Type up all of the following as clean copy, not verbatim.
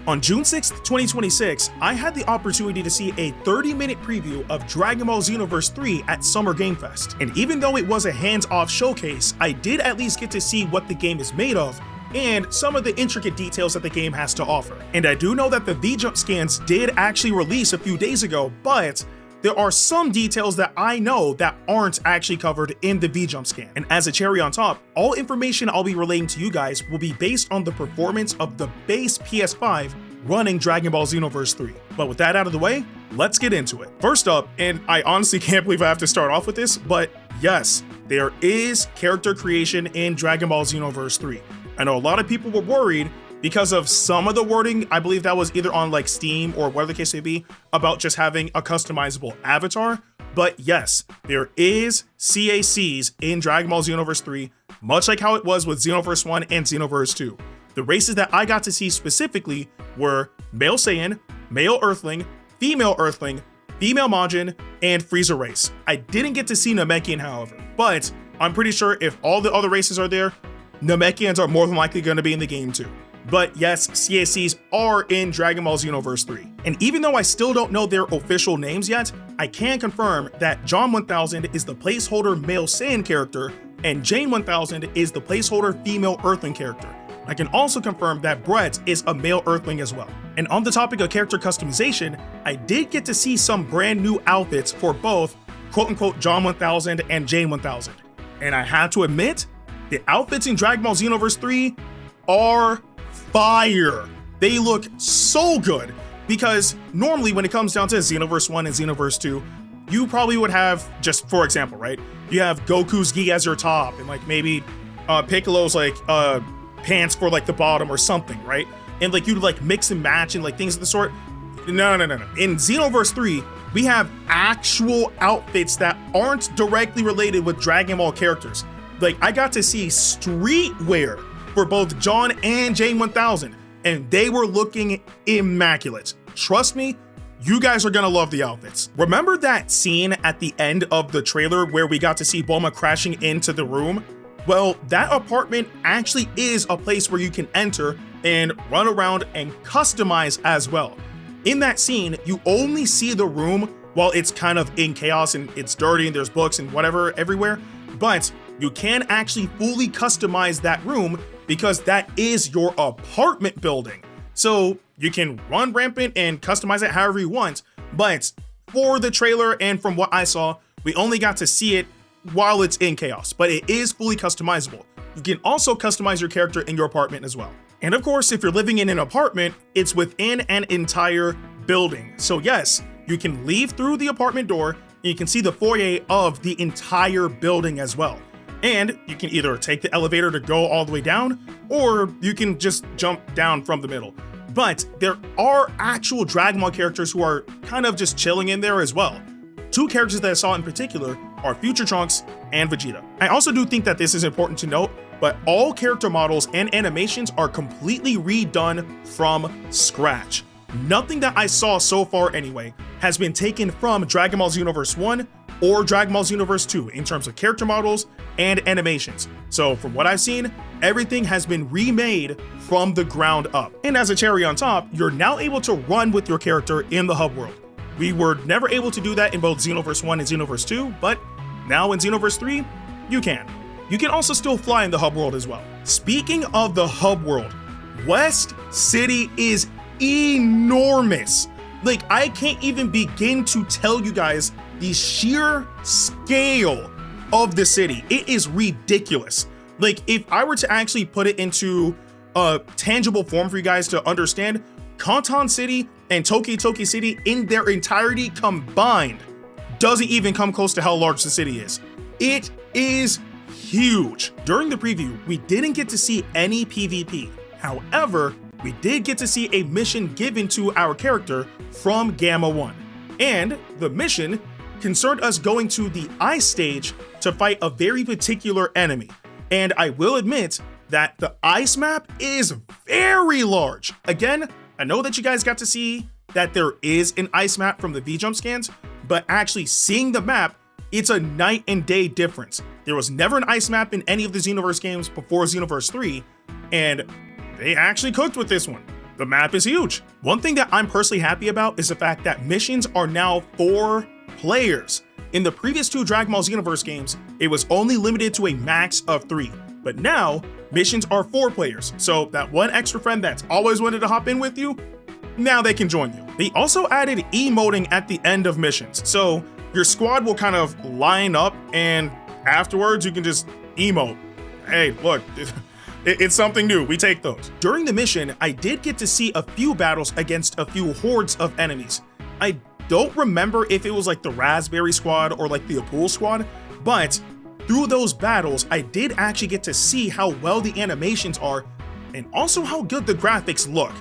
On June 6th, 2026, I had the opportunity to see a 30-minute preview of Dragon Ball Xenoverse 3 at Summer Game Fest. And even though it was a hands-off showcase, I did at least get to see what the game is made of and some of the intricate details that the game has to offer. And I do know that the V-Jump scans did actually release a few days ago, but there are some details that I know that aren't actually covered in the V-Jump scan. And as a cherry on top, all information I'll be relating to you guys will be based on the performance of the base PS5 running Dragon Ball Xenoverse 3. But with that out of the way, let's get into it. First up, and I honestly can't believe I have to start off with this, but yes, there is character creation in Dragon Ball Xenoverse 3. I know a lot of people were worried because of some of the wording, I believe that was either on like Steam or whatever the case may be, about just having a customizable avatar. But yes, there is CACs in Dragon Ball Xenoverse 3, much like how it was with Xenoverse 1 and Xenoverse 2. The races that I got to see specifically were Male Saiyan, Male Earthling, Female Majin, and Frieza race. I didn't get to see Namekian, however, but I'm pretty sure if all the other races are there, Namekians are more than likely going to be in the game too. But yes, CACs are in Dragon Ball Xenoverse 3. And even though I still don't know their official names yet, I can confirm that John 1000 is the placeholder Male Saiyan character, and Jane 1000 is the placeholder Female Earthling character. I can also confirm that Brett is a Male Earthling as well. And on the topic of character customization, I did get to see some brand new outfits for both quote-unquote John 1000 and Jane 1000. And I have to admit, the outfits in Dragon Ball Xenoverse 3 are fire. They look so good, because normally when it comes down to Xenoverse 1 and Xenoverse 2, you probably would have, just for example, right? You have Goku's gi as your top, and like maybe Piccolo's like pants for like the bottom or something, right? And like you'd like mix and match and like things of the sort. No. In Xenoverse 3, we have actual outfits that aren't directly related with Dragon Ball characters. Like I got to see streetwear for both John and Jane 1000, and they were looking immaculate. Trust me, you guys are gonna love the outfits. Remember that scene at the end of the trailer where we got to see Bulma crashing into the room? Well, that apartment actually is a place where you can enter and run around and customize as well. In that scene, you only see the room while it's kind of in chaos and it's dirty and there's books and whatever everywhere, but you can actually fully customize that room because that is your apartment building. So you can run rampant and customize it however you want, but for the trailer and from what I saw, we only got to see it while it's in chaos, but it is fully customizable. You can also customize your character in your apartment as well. And of course, if you're living in an apartment, it's within an entire building. So yes, you can leave through the apartment door and you can see the foyer of the entire building as well. And you can either take the elevator to go all the way down, or you can just jump down from the middle. But there are actual Dragon Ball characters who are kind of just chilling in there as well. Two characters that I saw in particular are Future Trunks and Vegeta. I also do think that this is important to note, but all character models and animations are completely redone from scratch. Nothing that I saw so far anyway has been taken from Dragon Ball Xenoverse 1 or Dragon Ball Xenoverse 2 in terms of character models and animations. So from what I've seen, everything has been remade from the ground up. And as a cherry on top, you're now able to run with your character in the hub world. We were never able to do that in both Xenoverse 1 and Xenoverse 2, but now in Xenoverse 3, you can. You can also still fly in the hub world as well. Speaking of the hub world, West City is enormous. Like, I can't even begin to tell you guys the sheer scale of the city. It is ridiculous. Like, if I were to actually put it into a tangible form for you guys to understand, Kanton City and Toki City in their entirety combined doesn't even come close to how large the city is. It is huge. During the preview, we didn't get to see any PvP. However, we did get to see a mission given to our character from Gamma 1. And the mission concerned us going to the ice stage to fight a very particular enemy. And I will admit that the ice map is very large. Again, I know that you guys got to see that there is an ice map from the V-Jump scans, but actually seeing the map, it's a night and day difference. There was never an ice map in any of the Xenoverse games before Xenoverse 3, and they actually cooked with this one. the map is huge. One thing that I'm personally happy about is the fact that missions are now 4 players. In the previous 2 Dragon Ball Xenoverse games, it was only limited to a max of 3. But now, missions are 4 players, so that one extra friend that's always wanted to hop in with you, now they can join you. They also added emoting at the end of missions, so your squad will kind of line up and afterwards you can just emote. Hey, look, it's something new, we take those. During the mission, I did get to see a few battles against a few hordes of enemies. I don't remember if it was like the Raspberry Squad or like the Apul Squad, but through those battles, I did actually get to see how well the animations are and also how good the graphics look.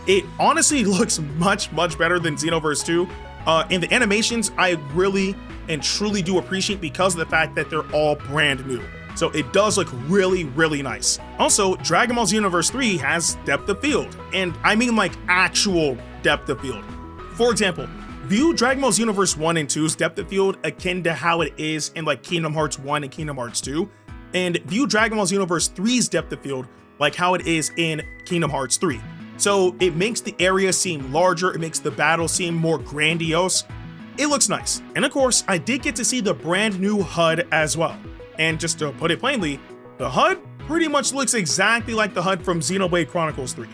It honestly looks much better than Xenoverse 2. And the animations I really and truly do appreciate because of the fact that they're all brand new. So it does look really nice. Also, Dragon Ball Xenoverse 3 has depth of field, and I mean like actual depth of field. For example, view Dragon Ball Xenoverse 1 and 2's depth of field akin to how it is in like Kingdom Hearts 1 and Kingdom Hearts 2, and view Dragon Ball Xenoverse 3's depth of field like how it is in Kingdom Hearts 3. So it makes the area seem larger, it makes the battle seem more grandiose. It looks nice. And of course, I did get to see the brand new HUD as well. And just to put it plainly, the HUD pretty much looks exactly like the HUD from Xenoblade Chronicles 3.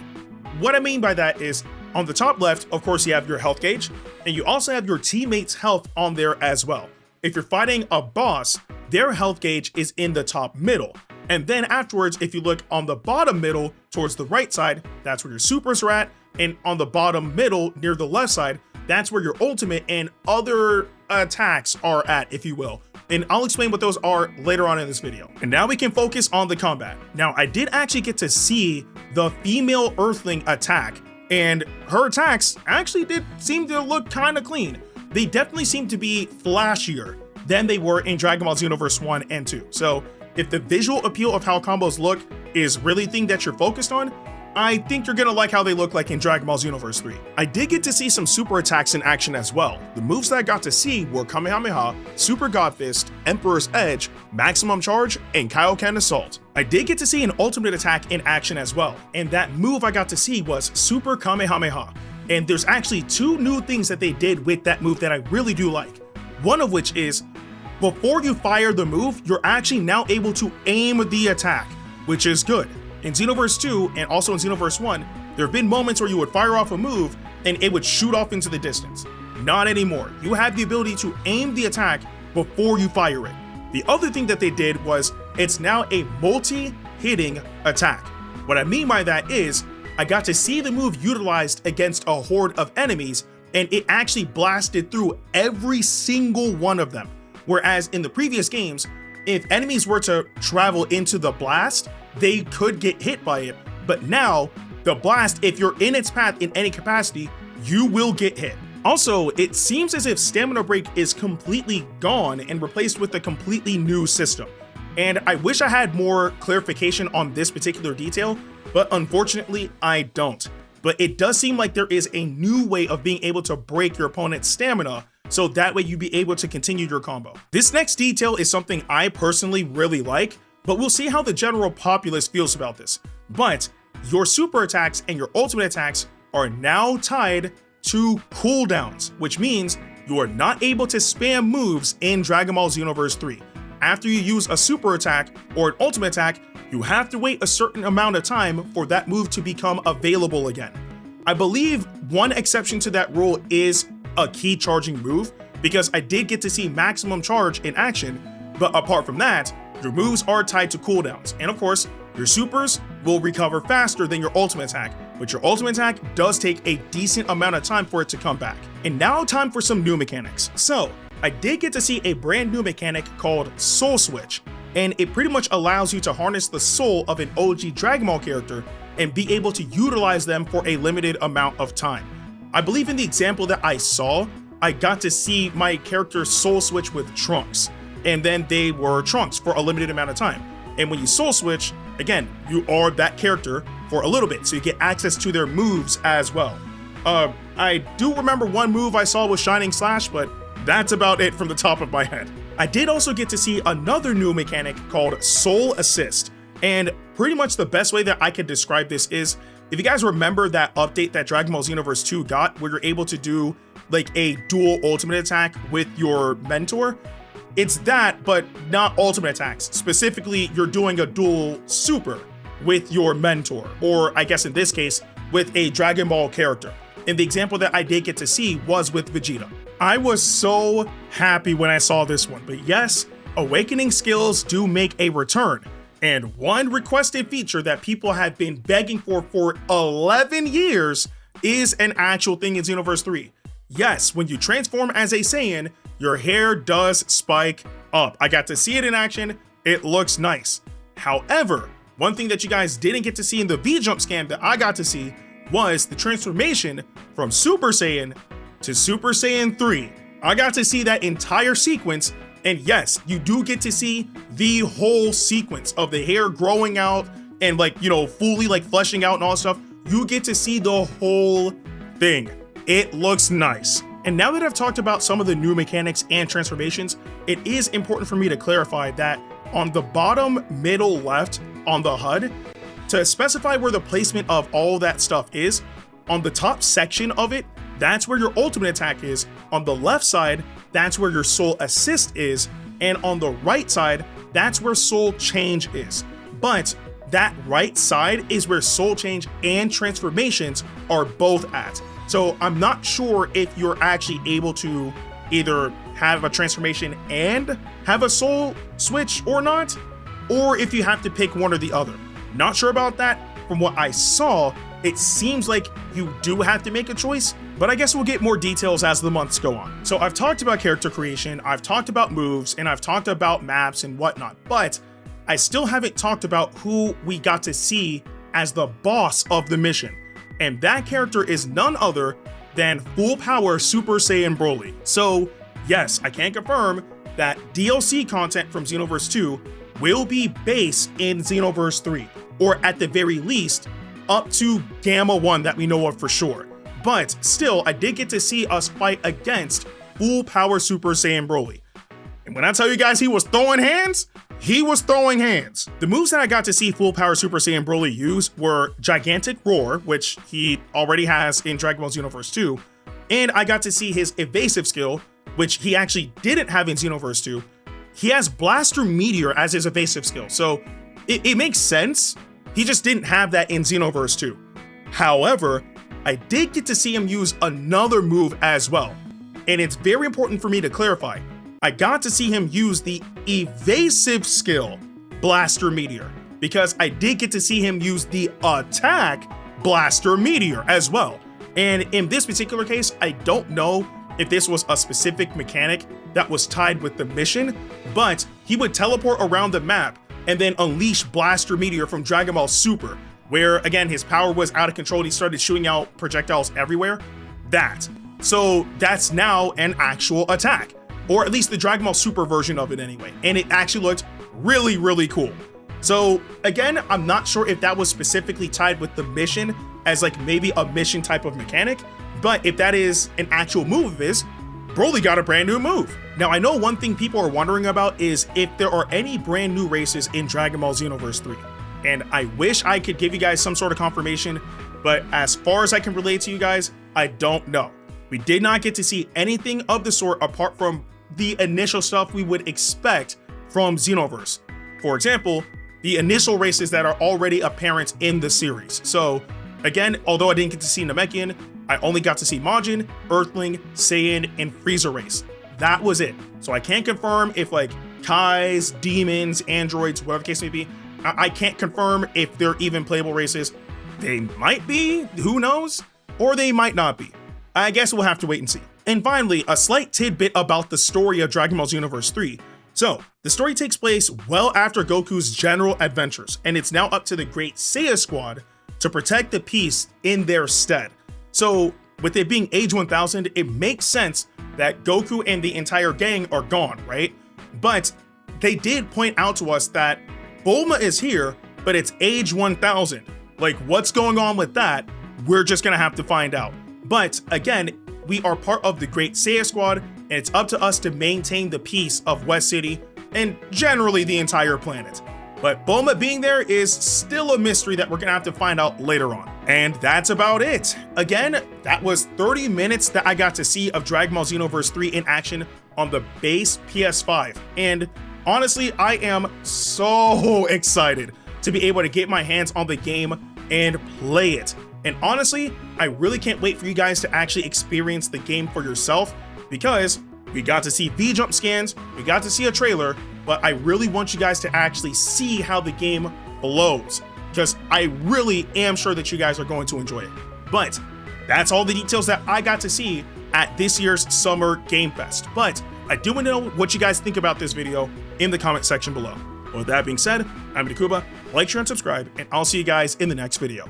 What I mean by that is, on the top left, of course, you have your health gauge, and you also have your teammates' health on there as well. If you're fighting a boss, their health gauge is in the top middle. And then afterwards, if you look on the bottom middle towards the right side, that's where your supers are at. And on the bottom middle near the left side, that's where your ultimate and other attacks are at, if you will. And I'll explain what those are later on in this video. And now we can focus on the combat. Now, I did actually get to see the female Earthling attack, and her attacks actually did seem to look kind of clean. They definitely seem to be flashier than they were in Dragon Ball Xenoverse 1 and 2. So if the visual appeal of how combos look is really the thing that you're focused on, I think you're gonna like how they look like in Dragon Ball Xenoverse 3. I did get to see some super attacks in action as well. The moves that I got to see were Kamehameha, Super God Fist, Emperor's Edge, Maximum Charge, and Kaioken Assault. I did get to see an ultimate attack in action as well, and that move I got to see was Super Kamehameha. And there's actually 2 new things that they did with that move that I really do like. One of which is, before you fire the move, you're actually now able to aim the attack, which is good. In Xenoverse 2 and also in Xenoverse 1, there have been moments where you would fire off a move and it would shoot off into the distance. Not anymore. You have the ability to aim the attack before you fire it. The other thing that they did was it's now a multi-hitting attack. What I mean by that is I got to see the move utilized against a horde of enemies, and it actually blasted through every single one of them. Whereas in the previous games, if enemies were to travel into the blast, they could get hit by it. But now, the blast, if you're in its path in any capacity, you will get hit. Also, it seems as if Stamina Break is completely gone and replaced with a completely new system. And I wish I had more clarification on this particular detail, but unfortunately, I don't. But it does seem like there is a new way of being able to break your opponent's stamina, so that way you'll be able to continue your combo. This next detail is something I personally really like, but we'll see how the general populace feels about this. But your super attacks and your ultimate attacks are now tied to cooldowns, which means you are not able to spam moves in Dragon Ball Xenoverse 3. After you use a super attack or an ultimate attack, you have to wait a certain amount of time for that move to become available again. I believe one exception to that rule is a key charging move, because I did get to see Maximum Charge in action, but apart from that, your moves are tied to cooldowns. And of course, your supers will recover faster than your ultimate attack, but your ultimate attack does take a decent amount of time for it to come back. And now time for some new mechanics. So, I did get to see a brand new mechanic called Soul Switch, and it pretty much allows you to harness the soul of an OG Dragon Ball character and be able to utilize them for a limited amount of time. I believe in the example that I saw, I got to see my character soul switch with Trunks, and then they were Trunks for a limited amount of time. And when you soul switch, again, you are that character for a little bit, so you get access to their moves as well. I do remember one move I saw was Shining Slash, but that's about it from the top of my head. I did also get to see another new mechanic called Soul Assist, and pretty much the best way that I could describe this is If you guys remember that update that Dragon Ball Xenoverse 2 got, where you're able to do like a dual ultimate attack with your mentor, it's that, but not ultimate attacks. Specifically, you're doing a dual super with your mentor, or I guess in this case, with a Dragon Ball character. And the example that I did get to see was with Vegeta. I was so happy when I saw this one, but yes, awakening skills do make a return. And one requested feature that people have been begging for 11 years is an actual thing in Xenoverse 3. Yes, when you transform as a Saiyan, your hair does spike up. I got to see it in action. It looks nice. However, one thing that you guys didn't get to see in the V-Jump scan that I got to see was the transformation from Super Saiyan to Super Saiyan 3. I got to see that entire sequence, and yes, you do get to see the whole sequence of the hair growing out and like, you know, fully like fleshing out and all that stuff. You get to see the whole thing. It looks nice. And now that I've talked about some of the new mechanics and transformations, it is important for me to clarify that on the bottom middle left on the HUD, to specify where the placement of all that stuff is, on the top section of it, that's where your ultimate attack is. On the left side, that's where your soul assist is. And on the right side, that's where soul change is. But that right side is where soul change and transformations are both at. So I'm not sure if you're actually able to either have a transformation and have a soul switch or not, or if you have to pick one or the other. Not sure about that. From what I saw, it seems like you do have to make a choice, but I guess we'll get more details as the months go on. So I've talked about character creation, I've talked about moves, and I've talked about maps and whatnot, but I still haven't talked about who we got to see as the boss of the mission. And that character is none other than full power Super Saiyan Broly. So yes, I can confirm that DLC content from Xenoverse 2 will be based in Xenoverse 3, or at the very least, up to Gamma 1 that we know of for sure. But still, I did get to see us fight against full power Super Saiyan Broly. And when I tell you guys he was throwing hands, he was throwing hands. The moves that I got to see full power Super Saiyan Broly use were Gigantic Roar, which he already has in Dragon Ball Xenoverse 2, and I got to see his evasive skill, which he actually didn't have in Xenoverse 2. He has Blaster Meteor as his evasive skill, so it makes sense. He just didn't have that in Xenoverse 2. However, I did get to see him use another move as well, and it's very important for me to clarify. I got to see him use the evasive skill, Blaster Meteor, because I did get to see him use the attack, Blaster Meteor, as well. And in this particular case, I don't know if this was a specific mechanic that was tied with the mission, but he would teleport around the map and then unleash Blaster Meteor from Dragon Ball Super, where again, his power was out of control and he started shooting out projectiles everywhere. So that's now an actual attack, or at least the Dragon Ball Super version of it anyway. And it actually looked really, really cool. So again, I'm not sure if that was specifically tied with the mission as like maybe a mission type of mechanic, but if that is an actual move of his, Broly got a brand new move. Now I know one thing people are wondering about is if there are any brand new races in Dragon Ball Xenoverse 3. And I wish I could give you guys some sort of confirmation, but as far as I can relate to you guys, I don't know. We did not get to see anything of the sort apart from the initial stuff we would expect from Xenoverse. For example, the initial races that are already apparent in the series. So again, although I didn't get to see Namekian, I only got to see Majin, Earthling, Saiyan, and Frieza race. That was it. So I can't confirm if like Kais, demons, androids, whatever the case may be. I can't confirm if they're even playable races. They might be, who knows? Or they might not be. I guess we'll have to wait and see. And finally, a slight tidbit about the story of Dragon Ball Xenoverse 3. So, the story takes place well after Goku's general adventures, and it's now up to the Great Saiyan Squad to protect the peace in their stead. So, with it being age 1000, it makes sense that Goku and the entire gang are gone, right? But they did point out to us that Bulma is here, but it's age 1000. Like, what's going on with that? We're just gonna have to find out. But again, we are part of the Great Saiyan Squad, and it's up to us to maintain the peace of West City and generally the entire planet. But Bulma being there is still a mystery that we're gonna have to find out later on. And that's about it. Again, that was 30 minutes that I got to see of Dragon Ball Xenoverse 3 in action on the base PS5. And honestly, I am so excited to be able to get my hands on the game and play it. And honestly, I really can't wait for you guys to actually experience the game for yourself, because we got to see V-Jump scans, we got to see a trailer, but I really want you guys to actually see how the game flows, because I really am sure that you guys are going to enjoy it. But that's all the details that I got to see at this year's Summer Game Fest. But I do want to know what you guys think about this video in the comment section below. With that being said, I'm Ndukauba. Like, share, and subscribe, and I'll see you guys in the next video.